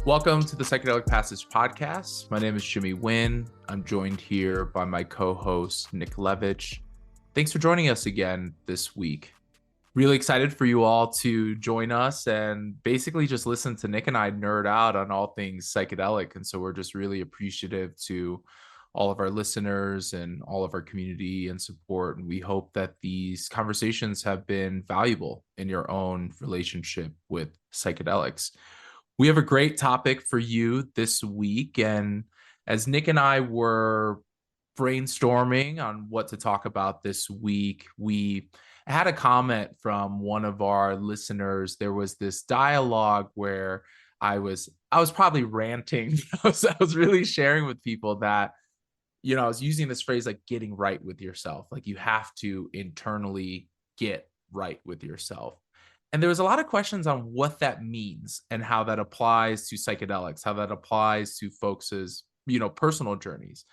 Welcome to the Psychedelic Passage podcast. My name is Jimmy Nguyen. I'm joined here by my co-host, Nick Levich. Thanks for joining us again this week. Really excited for you all to join us and basically just listen to Nick and I nerd out on all things psychedelic. And so we're just really appreciative to all of our listeners and all of our community and support. And we hope that these conversations have been valuable in your own relationship with psychedelics. We have a great topic for you this week. And as Nick and I were brainstorming on what to talk about this week, we had a comment from one of our listeners. There was this dialogue where I was probably ranting. I was really sharing with people that, I was using this phrase like getting right with yourself. Like you have to internally get right with yourself. And there was a lot of questions on what that means and how that applies to psychedelics, how that applies to folks' personal journeys.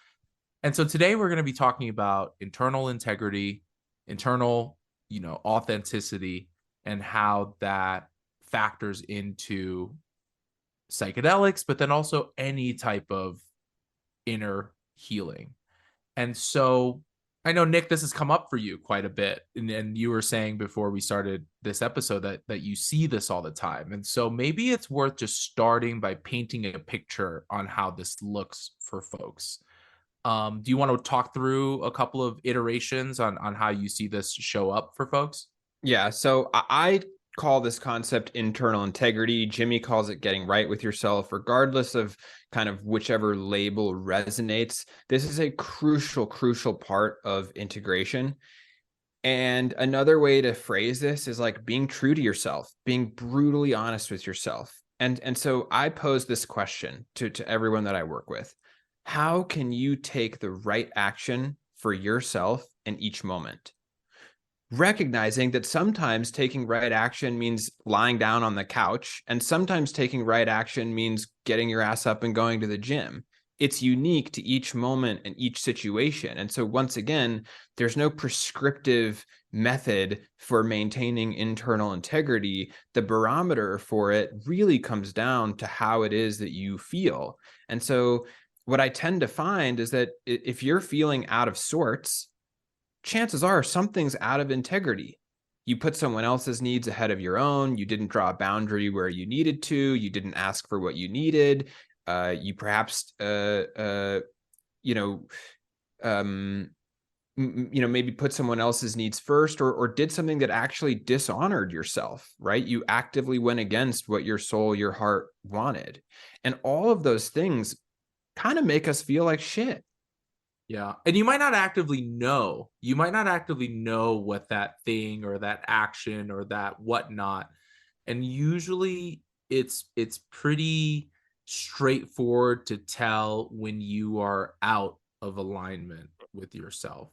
And so today we're going to be talking about internal integrity, internal, authenticity, and how that factors into psychedelics, but then also any type of inner healing. And so I know, Nick, this has come up for you quite a bit. And you were saying before we started this episode that you see this all the time. And so maybe it's worth just starting by painting a picture on how this looks for folks. Do you want to talk through a couple of iterations on how you see this show up for folks? Yeah, so I call this concept internal integrity. Jimmy calls it getting right with yourself. Regardless of kind of whichever label resonates, this is a crucial part of integration. And another way to phrase this is like being true to yourself, being brutally honest with yourself. And so I pose this question to everyone that I work with. How can you take the right action for yourself in each moment? Recognizing that sometimes taking right action means lying down on the couch, and sometimes taking right action means getting your ass up and going to the gym. It's unique to each moment and each situation. And so once again, there's no prescriptive method for maintaining internal integrity. The barometer for it really comes down to how it is that you feel. And so what I tend to find is that if you're feeling out of sorts, chances are something's out of integrity. You put someone else's needs ahead of your own. You didn't draw a boundary where you needed to. You didn't ask for what you needed. You perhaps, maybe put someone else's needs first, or did something that actually dishonored yourself, right? You actively went against what your soul, your heart wanted. And all of those things kind of make us feel like shit. Yeah. And you might not actively know. You might not actively know what that thing or that action or that whatnot. And usually it's pretty straightforward to tell when you are out of alignment with yourself.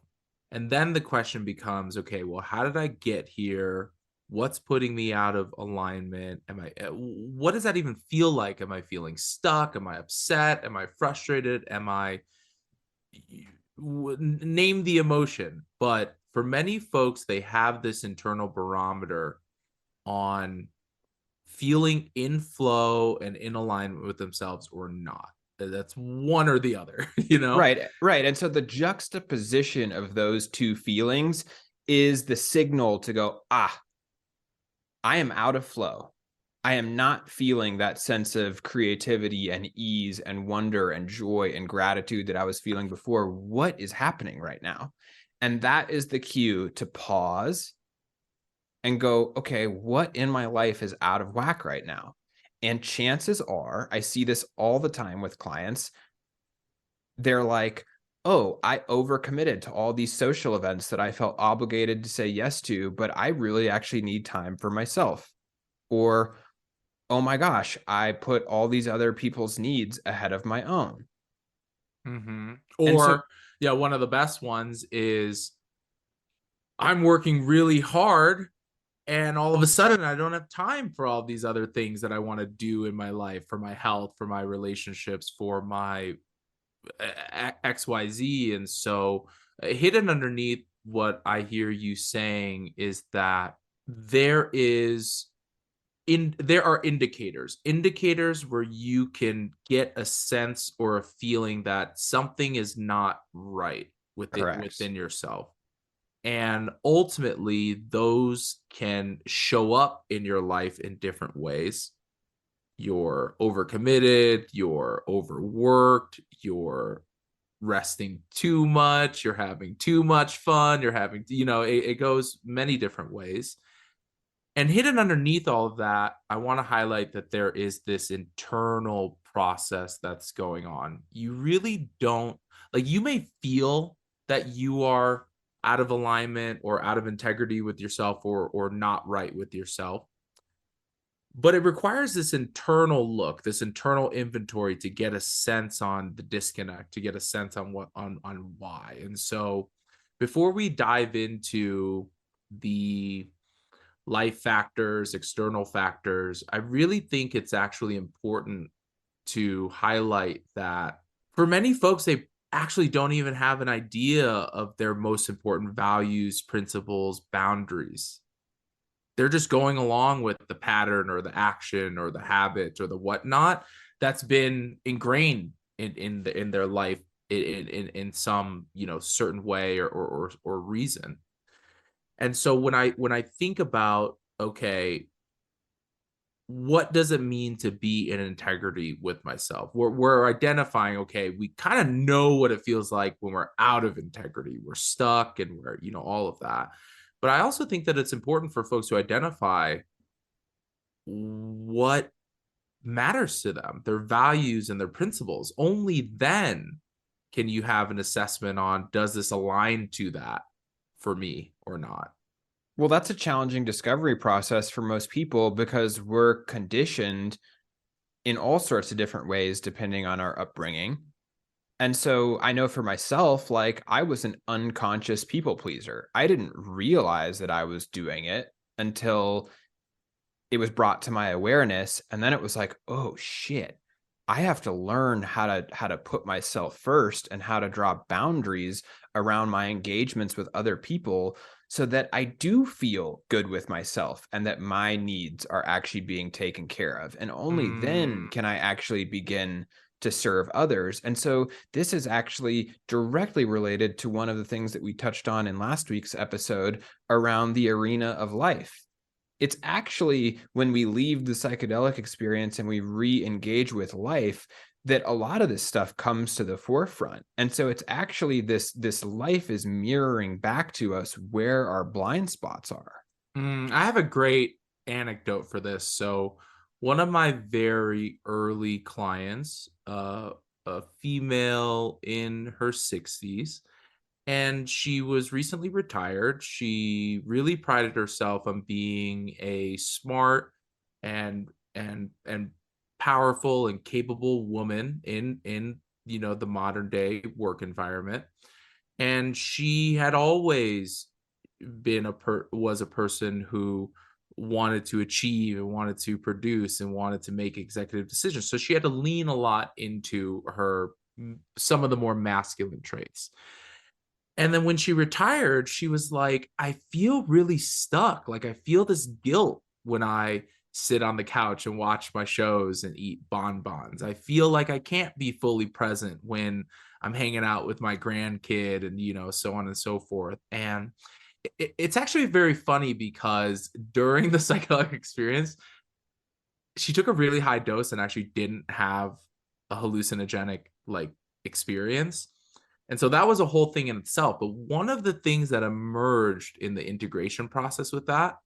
And then the question becomes, okay, well, how did I get here? What's putting me out of alignment? What does that even feel like? Am I feeling stuck? Am I upset? Am I frustrated? Name the emotion. But for many folks, they have this internal barometer on feeling in flow and in alignment with themselves or not. That's one or the other. Right. And so the juxtaposition of those two feelings is the signal to go, I am out of flow. I am not feeling that sense of creativity and ease and wonder and joy and gratitude that I was feeling before. What is happening right now? And that is the cue to pause and go, okay, what in my life is out of whack right now? And chances are, I see this all the time with clients. They're like, oh, I overcommitted to all these social events that I felt obligated to say yes to, but I really actually need time for myself. Or, oh my gosh, I put all these other people's needs ahead of my own. Mm-hmm. Or, one of the best ones is I'm working really hard and all of a sudden I don't have time for all these other things that I want to do in my life, for my health, for my relationships, for my XYZ. And so hidden underneath what I hear you saying is that there is there are indicators where you can get a sense or a feeling that something is not right Correct. within yourself. And ultimately, those can show up in your life in different ways. You're overcommitted, you're overworked, you're resting too much, you're having too much fun, you're having, it goes many different ways. And hidden underneath all of that, I want to highlight that there is this internal process that's going on. You really don't, like, you may feel that you are out of alignment or out of integrity with yourself, or not right with yourself. But it requires this internal look, this internal inventory to get a sense on the disconnect, to get a sense on why. And so before we dive into the life factors, external factors, I really think it's actually important to highlight that for many folks, they actually don't even have an idea of their most important values, principles, boundaries. They're just going along with the pattern or the action or the habit or the whatnot that's been ingrained in their life in some certain way or reason. And so when I think about, okay, what does it mean to be in integrity with myself? We're identifying, okay, we kind of know what it feels like when we're out of integrity. We're stuck and we're, all of that. But I also think that it's important for folks to identify what matters to them, their values and their principles. Only then can you have an assessment on, does this align to that for me or not? Well, that's a challenging discovery process for most people because we're conditioned in all sorts of different ways depending on our upbringing. And so I know for myself, like I was an unconscious people pleaser. I didn't realize that I was doing it until it was brought to my awareness. And then it was like, oh shit, I have to learn how to put myself first and how to draw boundaries around my engagements with other people so that I do feel good with myself and that my needs are actually being taken care of. And only then Mm. can I actually begin to serve others. And so this is actually directly related to one of the things that we touched on in last week's episode around the arena of life. It's actually when we leave the psychedelic experience and we re-engage with life that a lot of this stuff comes to the forefront. And so it's actually this life is mirroring back to us where our blind spots are. I have a great anecdote for this. So, one of my very early clients, a female in her 60s, and she was recently retired. She really prided herself on being a smart and powerful and capable woman in the modern day work environment. And she had always was a person who wanted to achieve and wanted to produce and wanted to make executive decisions. So she had to lean a lot into her some of the more masculine traits. And then when she retired, she was like, I feel really stuck. Like, I feel this guilt when I sit on the couch and watch my shows and eat bonbons. I feel like I can't be fully present when I'm hanging out with my grandkid and, so on and so forth. And it's actually very funny because during the psychedelic experience, she took a really high dose and actually didn't have a hallucinogenic like experience. And so that was a whole thing in itself. But one of the things that emerged in the integration process with that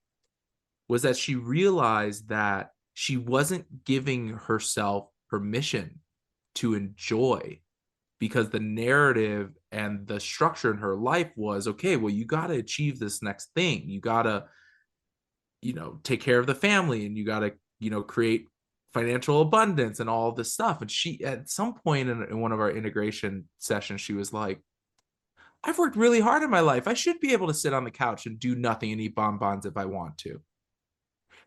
was that she realized that she wasn't giving herself permission to enjoy, because the narrative and the structure in her life was, okay, well, you got to achieve this next thing. You got to, take care of the family, and you got to, create financial abundance and all this stuff. And she, at some point in one of our integration sessions, she was like, I've worked really hard in my life. I should be able to sit on the couch and do nothing and eat bonbons if I want to. I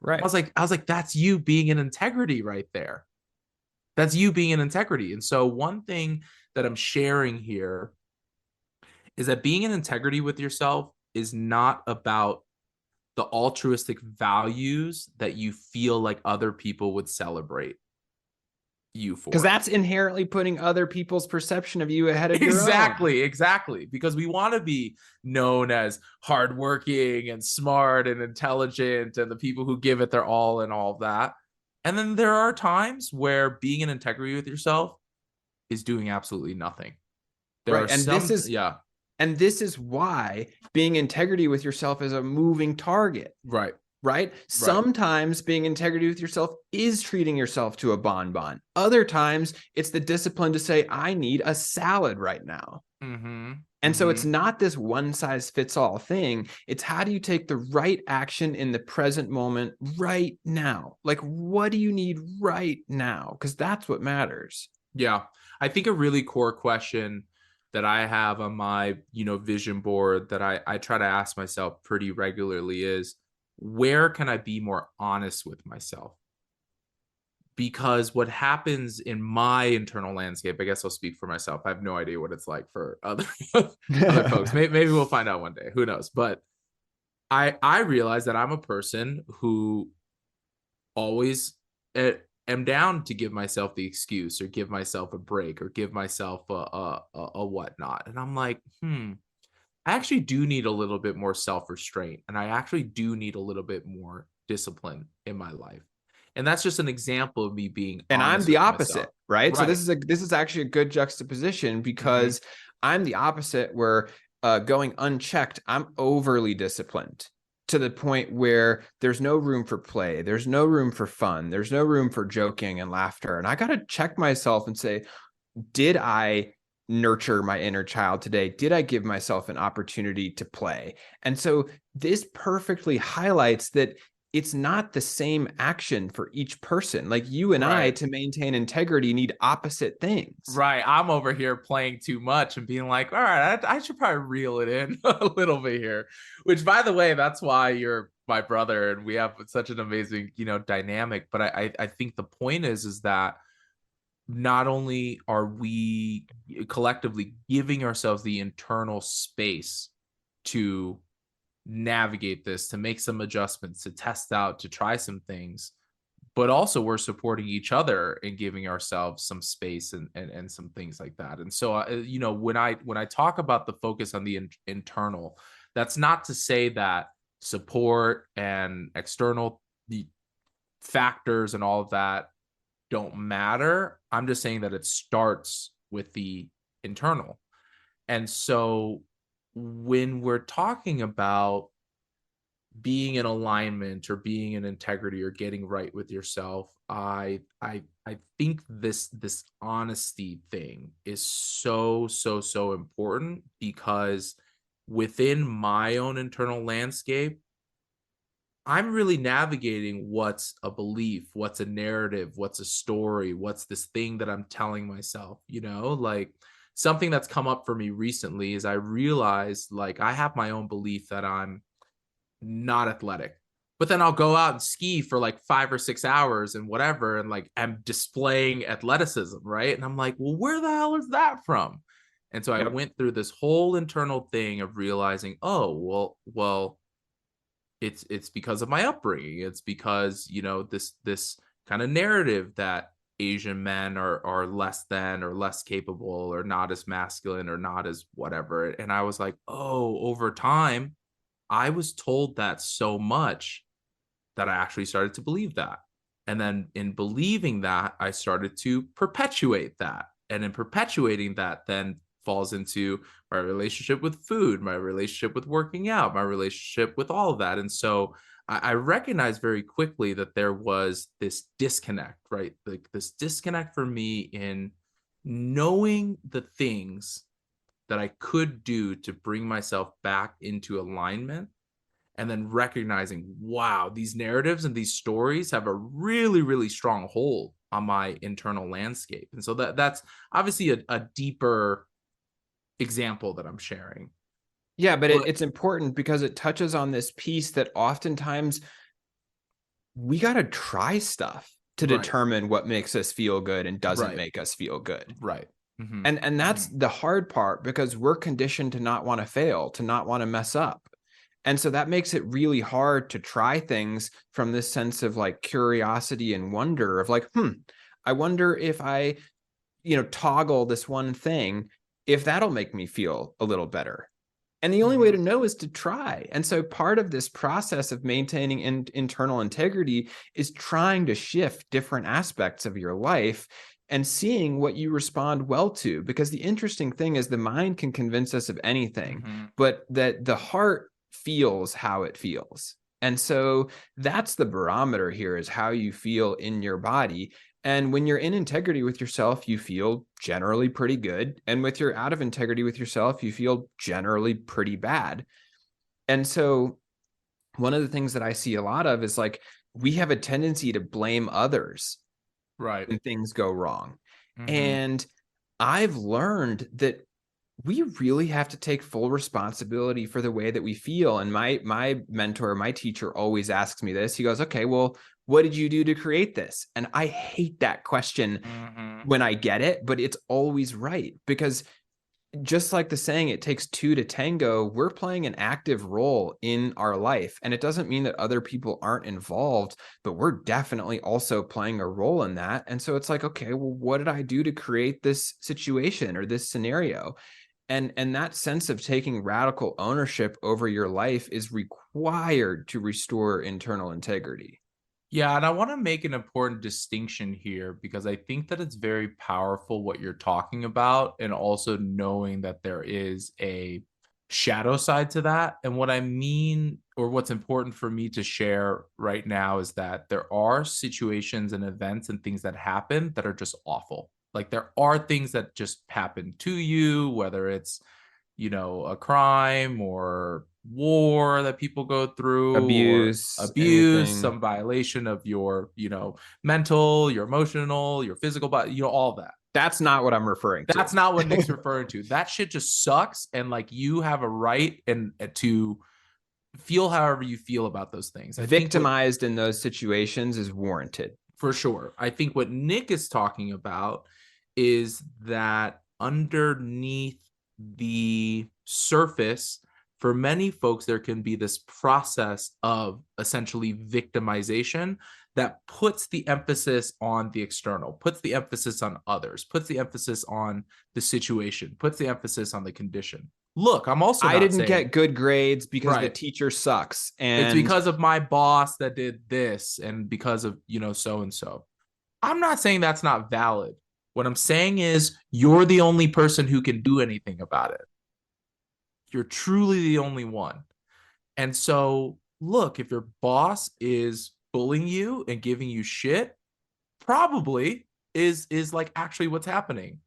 Right. was like, that's you being in integrity right there. That's you being in integrity. And so one thing that I'm sharing here is that being in integrity with yourself is not about the altruistic values that you feel like other people would celebrate you Because for. that's inherently putting other people's perception of you ahead of your own. Exactly. Because we want to be known as hardworking and smart and intelligent and the people who give it their all and all of that. And then there are times where being in integrity with yourself is doing absolutely nothing. There Right. are some, yeah. And this is why being integrity with yourself is a moving target. Right. Right? Sometimes being integrity with yourself is treating yourself to a bonbon. Other times it's the discipline to say, I need a salad right now. And so it's not this one size fits all thing. It's how do you take the right action in the present moment right now? Like, what do you need right now? Because that's what matters. Yeah. I think a really core question that I have on my, vision board that I try to ask myself pretty regularly is, where can I be more honest with myself? Because what happens in my internal landscape, I guess I'll speak for myself. I have no idea what it's like for other folks. Maybe we'll find out one day. Who knows? But I realize that I'm a person who always am down to give myself the excuse or give myself a break or give myself a whatnot. And I'm like, I actually do need a little bit more self-restraint, and I actually do need a little bit more discipline in my life. And that's just an example of me being and I'm honest the with opposite, myself. right? So this is actually a good juxtaposition because I'm the opposite where going unchecked, I'm overly disciplined to the point where there's no room for play, there's no room for fun, there's no room for joking and laughter. And I got to check myself and say, did I nurture my inner child today? Did I give myself an opportunity to play? And so this perfectly highlights that it's not the same action for each person. Like you and I, to maintain integrity, need opposite things. Right. I'm over here playing too much and being like, all right, I should probably reel it in a little bit here. Which, by the way, that's why you're my brother and we have such an amazing, dynamic. But I think the point is that not only are we collectively giving ourselves the internal space to navigate this, to make some adjustments, to test out, to try some things, but also we're supporting each other and giving ourselves some space and some things like that. And so, when I talk about the focus on the internal, that's not to say that support and external the factors and all of that don't matter. I'm just saying that it starts with the internal. And so when we're talking about being in alignment or being in integrity or getting right with yourself, I think this honesty thing is so important, because within my own internal landscape, I'm really navigating what's a belief, what's a narrative, what's a story, what's this thing that I'm telling myself, like something that's come up for me recently is I realized like I have my own belief that I'm not athletic, but then I'll go out and ski for like 5 or 6 hours and whatever. And like, I'm displaying athleticism. Right. And I'm like, well, where the hell is that from? And so I went through this whole internal thing of realizing, oh, well, it's because of my upbringing. It's because, this kind of narrative that Asian men are less than or less capable or not as masculine or not as whatever. And I was like, oh, over time, I was told that so much that I actually started to believe that. And then in believing that, I started to perpetuate that. And in perpetuating that, then falls into my relationship with food, my relationship with working out, my relationship with all of that. And so I recognized very quickly that there was this disconnect, right? Like this disconnect for me in knowing the things that I could do to bring myself back into alignment, and then recognizing, wow, these narratives and these stories have a really strong hold on my internal landscape. And so that's obviously a deeper example that I'm sharing. Yeah, but it's important because it touches on this piece that oftentimes we got to try stuff to determine what makes us feel good and doesn't make us feel good. Right. And that's the hard part, because we're conditioned to not want to fail, to not want to mess up. And so that makes it really hard to try things from this sense of like curiosity and wonder of like, I wonder if I, toggle this one thing, if that'll make me feel a little better. And the only way to know is to try. And so part of this process of maintaining internal integrity is trying to shift different aspects of your life and seeing what you respond well to. Because the interesting thing is the mind can convince us of anything, but that the heart feels how it feels. And so that's the barometer here, is how you feel in your body. And when you're in integrity with yourself, you feel generally pretty good. And with you're out of integrity with yourself, you feel generally pretty bad. And so one of the things that I see a lot of is like, we have a tendency to blame others when things go wrong. And I've learned that we really have to take full responsibility for the way that we feel. And my mentor, my teacher always asks me this. He goes, okay, well, what did you do to create this? And I hate that question when I get it, but it's always right. Because just like the saying, it takes two to tango, we're playing an active role in our life. And it doesn't mean that other people aren't involved, but we're definitely also playing a role in that. And so it's like, okay, well, what did I do to create this situation or this scenario? And that sense of taking radical ownership over your life is required to restore internal integrity. Yeah, and I want to make an important distinction here because I think that it's very powerful what you're talking about, and also knowing that there is a shadow side to that. And what I mean, or what's important for me to share right now, is that there are situations and events and things that happen that are just awful. Like there are things that just happen to you, whether it's, a crime or war that people go through, or Abuse, abuse, anything. some violation of your, mental, your emotional, your physical body, all that. That's not what I'm referring to. That's not what Nick's referring to. That shit just sucks. And like, you have a right and to feel however you feel about those things. I think Victimized in those situations is warranted. for sure. I think what Nick is talking about is that underneath the surface, for many folks, there can be this process of essentially victimization that puts the emphasis on the external, puts the emphasis on others, puts the emphasis on the situation, puts the emphasis on the condition. Look, I'm also I not didn't saying get good grades because the right, teacher sucks. it's And because of my boss that did this, and because of, so and so. I'm not saying that's not valid. What I'm saying is you're the only person who can do anything about it. You're truly the only one. And so, look, if your boss is bullying you and giving you shit, probably is like actually what's happening.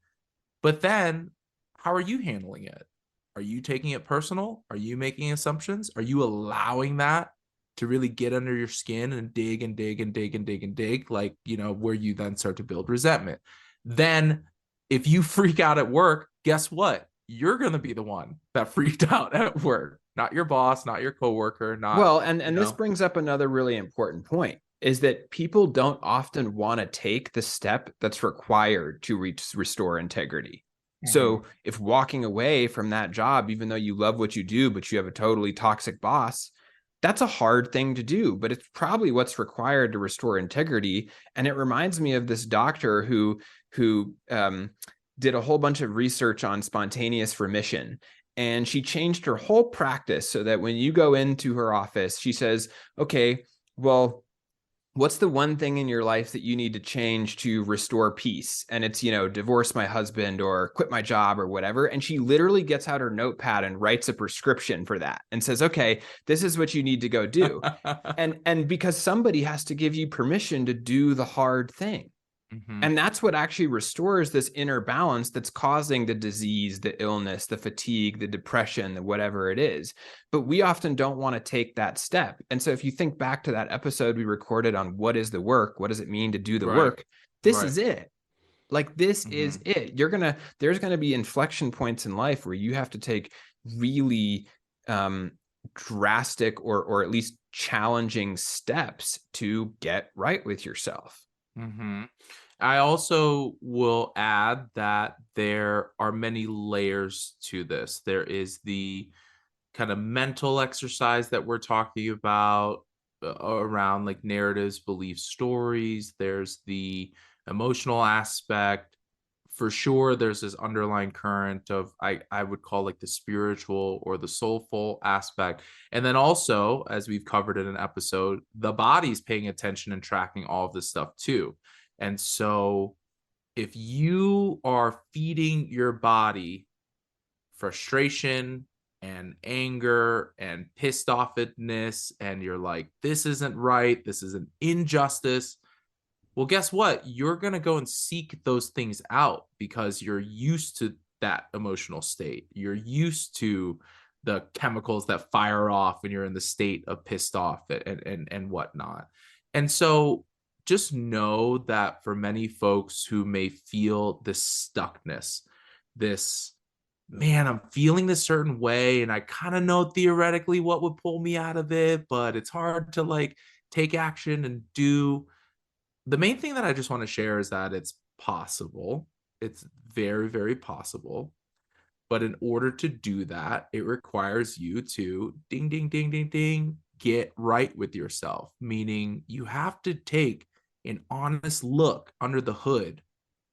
But then, how are you handling it? Are you taking it personal? Are you making assumptions? Are you allowing that to really get under your skin and dig and dig and dig and dig and dig, like, where you then start to build resentment? Then, if you freak out at work, guess what? You're going to be the one that freaked out at work, not your boss, not your coworker, not, well, and this brings up another really important point, is that people don't often want to take the step that's required to restore integrity. So if walking away from that job, even though you love what you do, but you have a totally toxic boss, that's a hard thing to do, but it's probably what's required to restore integrity. And it reminds me of this doctor who did a whole bunch of research on spontaneous remission. And she changed her whole practice so that when you go into her office, she says, okay, well, what's the one thing in your life that you need to change to restore peace? And it's, divorce my husband or quit my job or whatever. And she literally gets out her notepad and writes a prescription for that and says, okay, this is what you need to go do. and because somebody has to give you permission to do the hard thing. And that's what actually restores this inner balance that's causing the disease, the illness, the fatigue, the depression, the whatever it is. But we often don't want to take that step. And so if you think back to that episode we recorded on what is the work, what does it mean to do the work? This is it. Like, this is it. There's going to be inflection points in life where you have to take really drastic or at least challenging steps to get right with yourself. I also will add that there are many layers to this. There is the kind of mental exercise that we're talking about around like narratives, beliefs, stories. There's the emotional aspect. For sure, there's this underlying current of I would call like the spiritual or the soulful aspect. And then also, as we've covered in an episode, the body's paying attention and tracking all of this stuff too. And so if you are feeding your body frustration and anger and pissed offness, and you're like, this isn't right, this is an injustice, well, guess what? You're going to go and seek those things out because you're used to that emotional state. You're used to the chemicals that fire off when you're in the state of pissed off and whatnot. And so just know that for many folks who may feel this stuckness, this, man, I'm feeling this certain way, and I kind of know theoretically what would pull me out of it, but it's hard to like take action and do. The main thing that I just want to share is that it's possible. It's very, very possible. But in order to do that, it requires you to ding, ding, ding, ding, ding, get right with yourself, meaning you have to take an honest look under the hood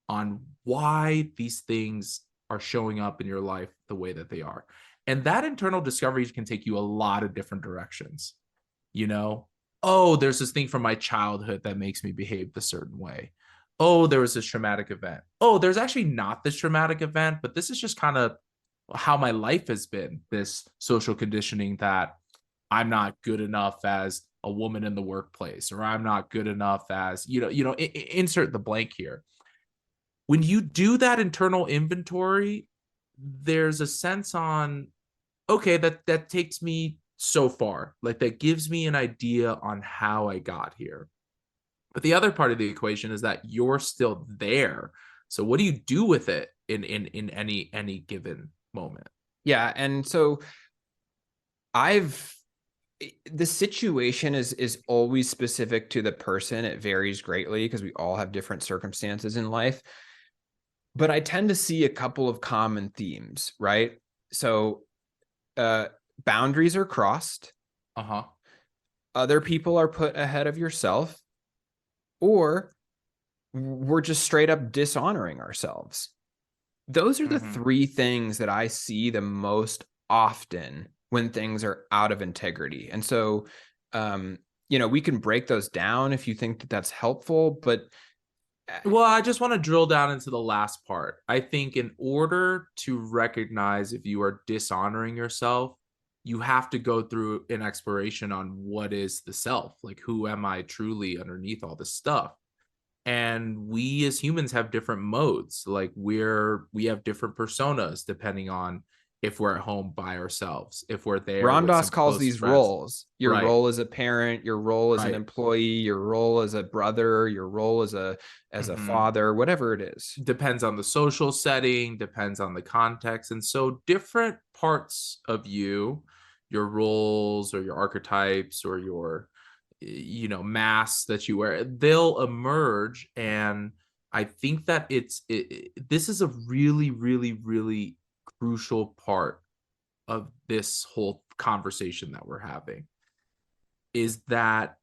on why these things are showing up in your life the way that they are. And that internal discovery can take you a lot of different directions. You know, oh, there's this thing from my childhood that makes me behave a certain way. Oh, there was this traumatic event. Oh, there's actually not this traumatic event, but this is just kind of how my life has been, this social conditioning that I'm not good enough as a woman in the workplace, or I'm not good enough as, insert the blank here. When you do that internal inventory, there's a sense on, okay, that takes me so far. Like that gives me an idea on how I got here. But the other part of the equation is that you're still there. So what do you do with it in any given moment? Yeah, and so the situation is always specific to the person. It varies greatly because we all have different circumstances in life. But I tend to see a couple of common themes, right? So boundaries are crossed. Uh-huh. Other people are put ahead of yourself, or we're just straight up dishonoring ourselves. Those are the three things that I see the most often when things are out of integrity. And so, we can break those down if you think that that's helpful, but well, I just want to drill down into the last part. I think in order to recognize if you are dishonoring yourself, you have to go through an exploration on what is the self, like who am I truly underneath all this stuff. And we as humans have different modes, like we have different personas depending on if we're at home by ourselves, if we're there with some Ramdas calls close these friends. roles. Your Right. role as a parent, your role as an Right. employee, your role as a brother, your role as a father, whatever it is. Depends on the social setting, depends on the context. And so different parts of you, your roles or your archetypes or your masks that you wear, they'll emerge. And I think that this is a really, really, really crucial part of this whole conversation that we're having, is that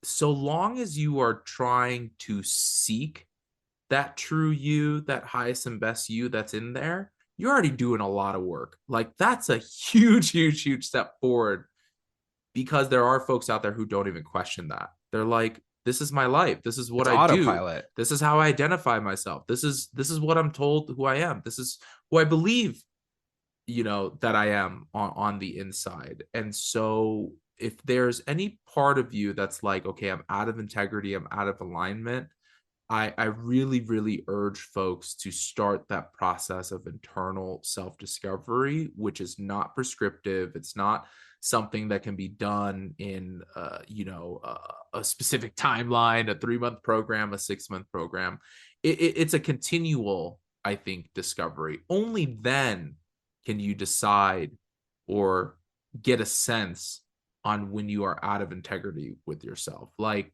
so long as you are trying to seek that true you, that highest and best you that's in there, you're already doing a lot of work. Like that's a huge, huge, huge step forward, because there are folks out there who don't even question that. They're like, this is my life. This is what It's I do. autopilot. This is how I identify myself. This is what I'm told who I am. This is who I believe, that I am on the inside. And so if there's any part of you that's like, okay, I'm out of integrity, I'm out of alignment, I really, really urge folks to start that process of internal self-discovery, which is not prescriptive. It's not something that can be done in, a specific timeline, a 3-month program, a 6-month program. It's a continual, I think, discovery. Only then can you decide or get a sense on when you are out of integrity with yourself. Like,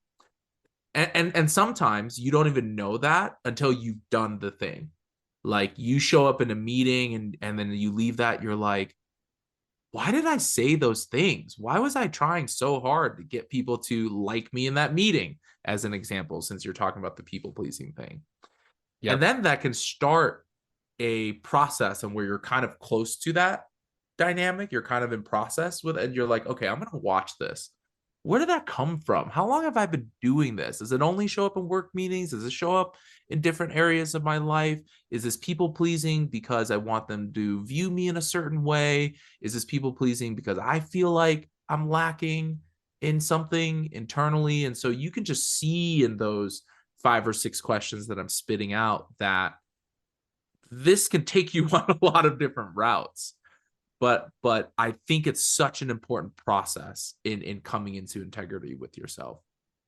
and sometimes you don't even know that until you've done the thing. Like you show up in a meeting and then you leave that, you're like, why did I say those things? Why was I trying so hard to get people to like me in that meeting, as an example, since you're talking about the people pleasing thing? And Yep. then that can start a process and where you're kind of close to that dynamic. You're kind of in process with it, and you're like, okay, I'm going to watch this. Where did that come from? How long have I been doing this? Does it only show up in work meetings? Does it show up in different areas of my life? Is this people pleasing because I want them to view me in a certain way? Is this people pleasing because I feel like I'm lacking in something internally? And so you can just see in those 5 or 6 questions that I'm spitting out that this can take you on a lot of different routes. But I think it's such an important process in coming into integrity with yourself.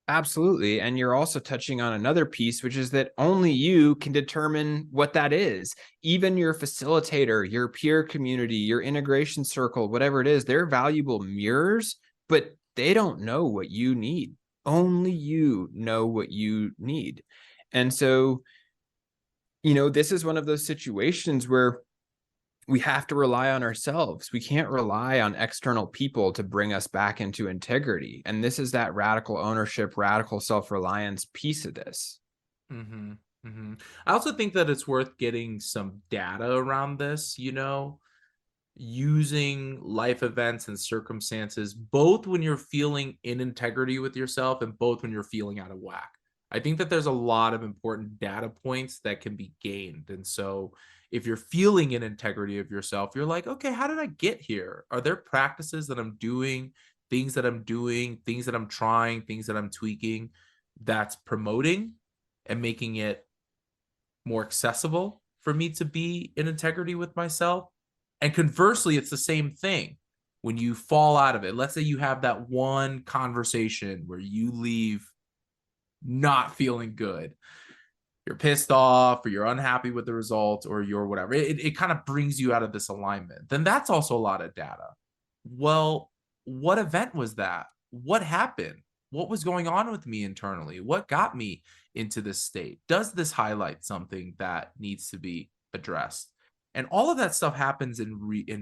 Absolutely. And you're also touching on another piece, which is that only you can determine what that is. Even your facilitator, your peer community, your integration circle, whatever it is, they're valuable mirrors, but they don't know what you need. Only you know what you need. And so, this is one of those situations where we have to rely on ourselves. We can't rely on external people to bring us back into integrity. And this is that radical ownership, radical self-reliance piece of this. Mm-hmm. Mm-hmm. I also think that it's worth getting some data around this, using life events and circumstances, both when you're feeling in integrity with yourself and both when you're feeling out of whack. I think that there's a lot of important data points that can be gained. And so if you're feeling in integrity of yourself, you're like, okay, how did I get here? Are there practices that I'm doing, things that I'm doing, things that I'm trying, things that I'm tweaking that's promoting and making it more accessible for me to be in integrity with myself? And conversely, it's the same thing. When you fall out of it, let's say you have that one conversation where you leave not feeling good, you're pissed off or you're unhappy with the results or you're whatever, it kind of brings you out of this alignment. Then that's also a lot of data. Well, what event was that? What happened? What was going on with me internally? What got me into this state? Does this highlight something that needs to be addressed? And all of that stuff happens in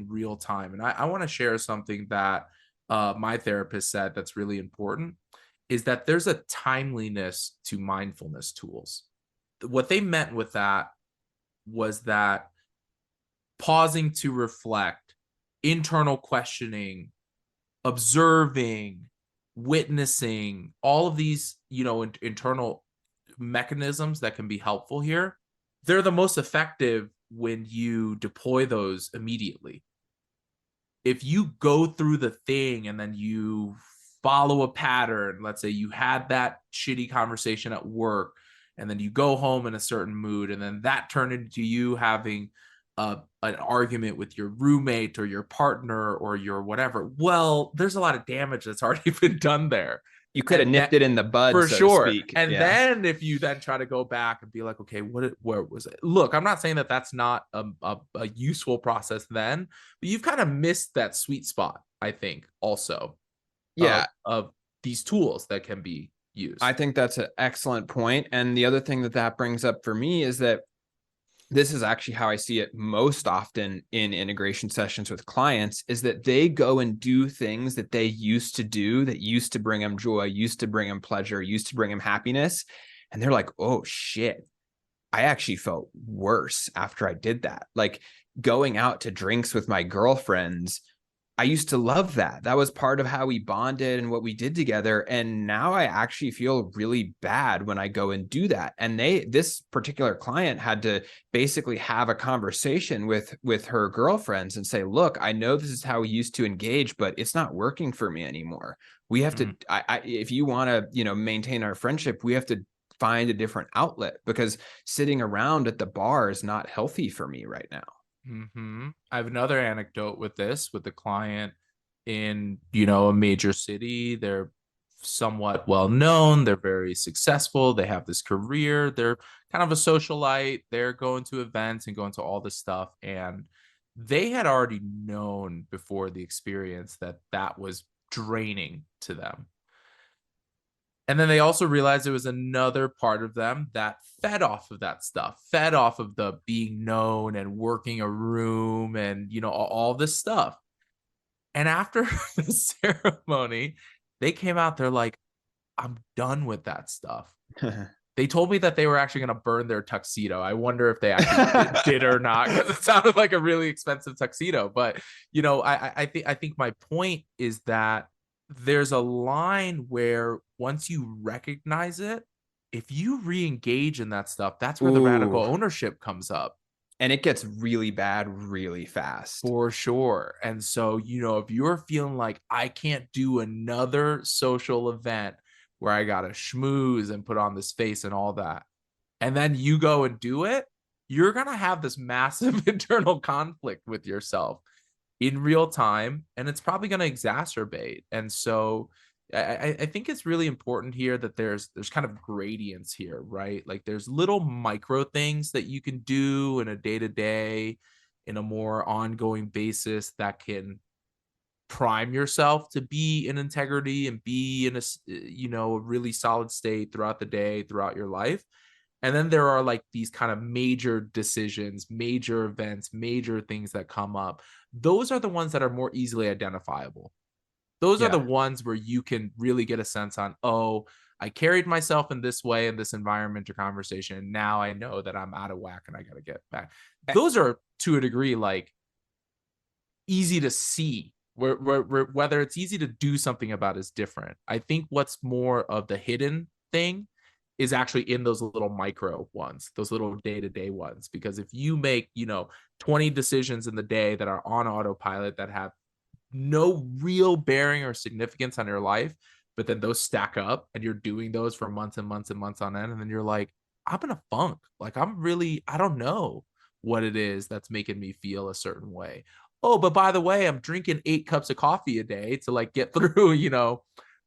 real time. And I want to share something that my therapist said that's really important, is that there's a timeliness to mindfulness tools. What they meant with that was that pausing to reflect, internal questioning, observing, witnessing, all of these, internal mechanisms that can be helpful here, they're the most effective when you deploy those immediately. If you go through the thing and then you follow a pattern, let's say you had that shitty conversation at work and then you go home in a certain mood and then that turned into you having an argument with your roommate or your partner or your whatever, well, there's a lot of damage that's already been done there. You could have And nipped that, it in the bud, for so to sure. speak. And Yeah. then if you then try to go back and be like, okay, where was it? Look, I'm not saying that that's not a useful process then, but you've kind of missed that sweet spot, I think, also Yeah. of these tools that can be used. I think that's an excellent point. And the other thing that brings up for me is that this is actually how I see it most often in integration sessions with clients, is that they go and do things that they used to do that used to bring them joy, used to bring them pleasure, used to bring them happiness. And they're like, oh shit, I actually felt worse after I did that. Like going out to drinks with my girlfriends, I used to love that. That was part of how we bonded and what we did together. And now I actually feel really bad when I go and do that. And this particular client had to basically have a conversation with her girlfriends and say, look, I know this is how we used to engage, but it's not working for me anymore. We have to, if you want to, maintain our friendship, we have to find a different outlet, because sitting around at the bar is not healthy for me right now. Mm-hmm. I have another anecdote with this, with the client in, a major city. They're somewhat well known. They're very successful. They have this career. They're kind of a socialite. They're going to events and going to all this stuff. And they had already known before the experience that that was draining to them. And then they also realized there was another part of them that fed off of that stuff, fed off of the being known and working a room and, all this stuff. And after the ceremony, they came out, they're like, I'm done with that stuff. They told me that they were actually going to burn their tuxedo. I wonder if they actually did or not, because it sounded like a really expensive tuxedo. But I think my point is that there's a line where once you recognize it, if you re-engage in that stuff, that's where the radical Ooh. ownership comes up. And it gets really bad really fast. For sure. And so, if you're feeling like I can't do another social event where I got to schmooze and put on this face and all that, and then you go and do it, you're going to have this massive internal conflict with yourself in real time, and it's probably going to exacerbate. And so I think it's really important here that there's kind of gradients here, right? Like there's little micro things that you can do in a day-to-day, in a more ongoing basis, that can prime yourself to be in integrity and be in a really solid state throughout the day, throughout your life. And then there are like these kind of major decisions, major events, major things that come up. Those are the ones that are more easily identifiable. Those are the Yeah. ones where you can really get a sense on, oh, I carried myself in this way in this environment or conversation. Now I know that I'm out of whack and I got to get back. Those are, to a degree, like easy to see. Whether it's easy to do something about is different. I think what's more of the hidden thing is actually in those little micro ones, those little day-to-day ones. Because if you make, 20 decisions in the day that are on autopilot that have no real bearing or significance on your life, but then those stack up and you're doing those for months and months and months on end, and then you're like, I'm in a funk. Like I don't know what it is that's making me feel a certain way. Oh, but by the way, I'm drinking 8 cups of coffee a day to like get through,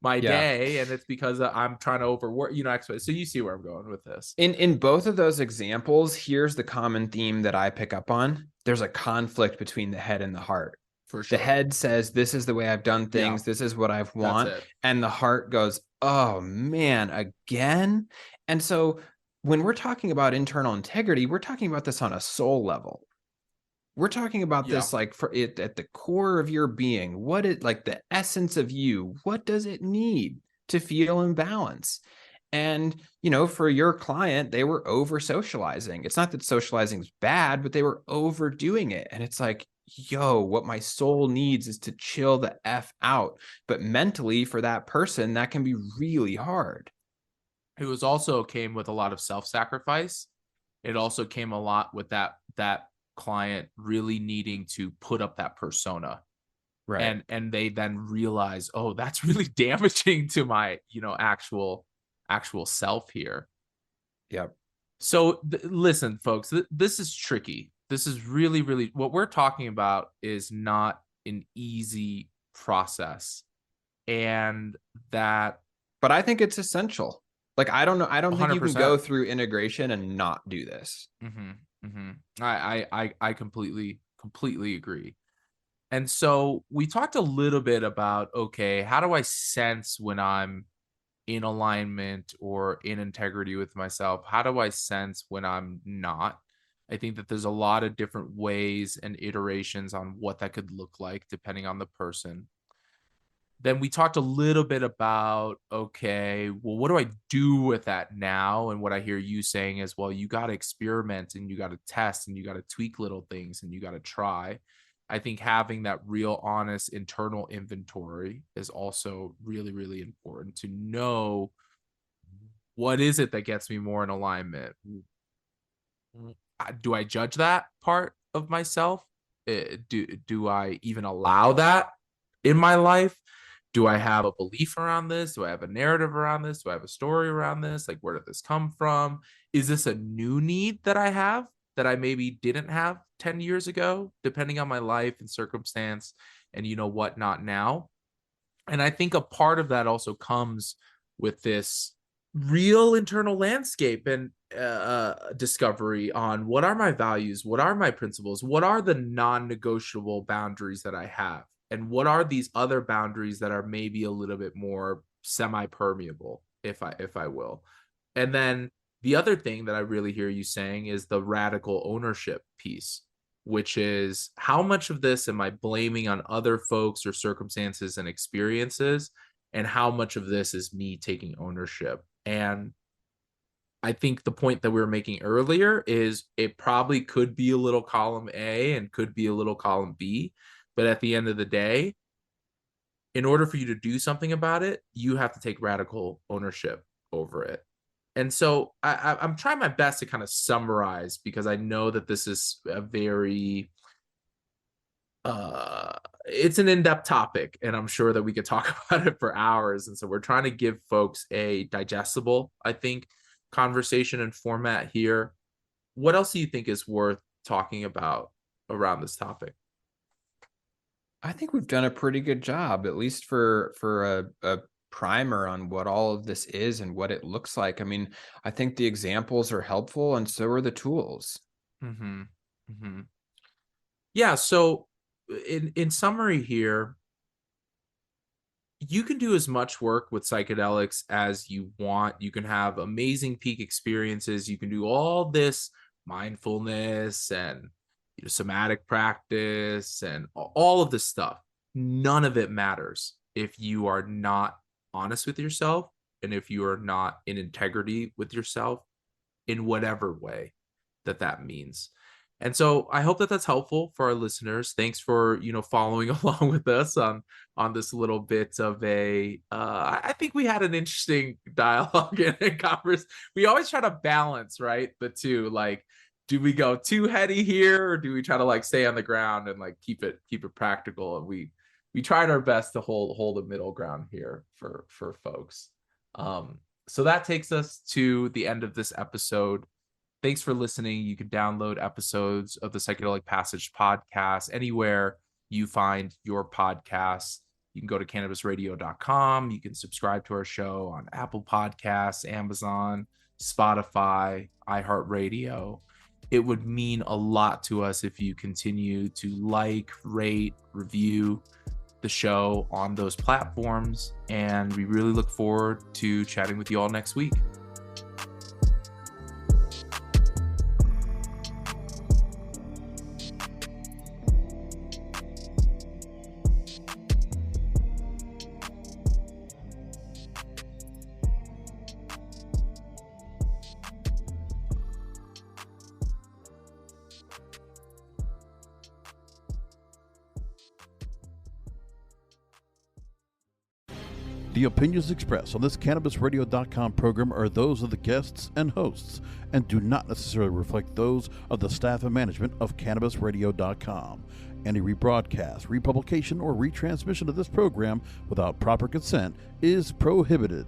my Yeah. day, and it's because I'm trying to overwork, so you see where I'm going with this. In both of those examples, here's the common theme that I pick up on. There's a conflict between the head and the heart. For The sure. head says, this is the way I've done things. Yeah. This is what I want. That's it. And the heart goes, oh man, again. And so when we're talking about internal integrity, we're talking about this on a soul level. We're talking about Yeah. this like for it at the core of your being. What it like the essence of you, what does it need to feel in balance? And, for your client, they were over socializing. It's not that socializing is bad, but they were overdoing it. And it's like, yo, what my soul needs is to chill the F out. But mentally, for that person, that can be really hard. It was also came with a lot of self-sacrifice. It also came a lot with that client really needing to put up that persona. Right. And they then realize, oh, that's really damaging to my, actual self here. Yep. So listen, folks, this is tricky. This is really, really, what we're talking about is not an easy process. And that, But I think it's essential. Like, I don't know. I don't think you can go 100%. through integration and not do this. I completely agree. And so we talked a little bit about, okay, how do I sense when I'm in alignment or in integrity with myself? How do I sense when I'm not? I think that there's a lot of different ways and iterations on what that could look like depending on the person. Then we talked a little bit about, okay, well, what do I do with that now? And what I hear you saying is, well, you got to experiment and you got to test and you got to tweak little things and you got to try. I think having that real honest internal inventory is also really, really important to know, what is it that gets me more in alignment. Do I judge that part of myself? Do I even allow that in my life? Do I have a belief around this? Do I have a narrative around this? Do I have a story around this? Like, where did this come from? Is this a new need that I have that I maybe didn't have 10 years ago, depending on my life and circumstance and what not now? And I think a part of that also comes with this real internal landscape and discovery on, what are my values, what are my principles, what are the non-negotiable boundaries that I have, and what are these other boundaries that are maybe a little bit more semi-permeable, if I will. And then the other thing that I really hear you saying is the radical ownership piece, which is how much of this am I blaming on other folks or circumstances and experiences, and how much of this is me taking ownership? And I think the point that we were making earlier is it probably could be a little column A and could be a little column B, but at the end of the day, in order for you to do something about it, you have to take radical ownership over it. And so I'm trying my best to kind of summarize, because I know that this is a very it's an in-depth topic, and I'm sure that we could talk about it for hours. And so we're trying to give folks a digestible, I think, conversation and format here. What else do you think is worth talking about around this topic? I think we've done a pretty good job, at least for a primer on what all of this is and what it looks like. I mean, I think the examples are helpful, and so are the tools. Mm-hmm. Mm-hmm. Yeah. So in summary here, you can do as much work with psychedelics as you want. You can have amazing peak experiences. You can do all this mindfulness and somatic practice and all of this stuff. None of it matters if you are not honest with yourself, and if you are not in integrity with yourself in whatever way that means. And so I hope that that's helpful for our listeners. Thanks for, following along with us on this little bit of a, I think we had an interesting dialogue and converse. We always try to balance, right, the two. Like, do we go too heady here, or do we try to like stay on the ground and like keep it practical? And we tried our best to hold a middle ground here for folks. So that takes us to the end of this episode. Thanks for listening. You can download episodes of the Psychedelic Passage podcast anywhere you find your podcasts. You can go to cannabisradio.com. You can subscribe to our show on Apple Podcasts, Amazon, Spotify, iHeartRadio. It would mean a lot to us if you continue to like, rate, review the show on those platforms. And we really look forward to chatting with you all next week. The opinions expressed on this CannabisRadio.com program are those of the guests and hosts and do not necessarily reflect those of the staff and management of CannabisRadio.com. Any rebroadcast, republication, or retransmission of this program without proper consent is prohibited.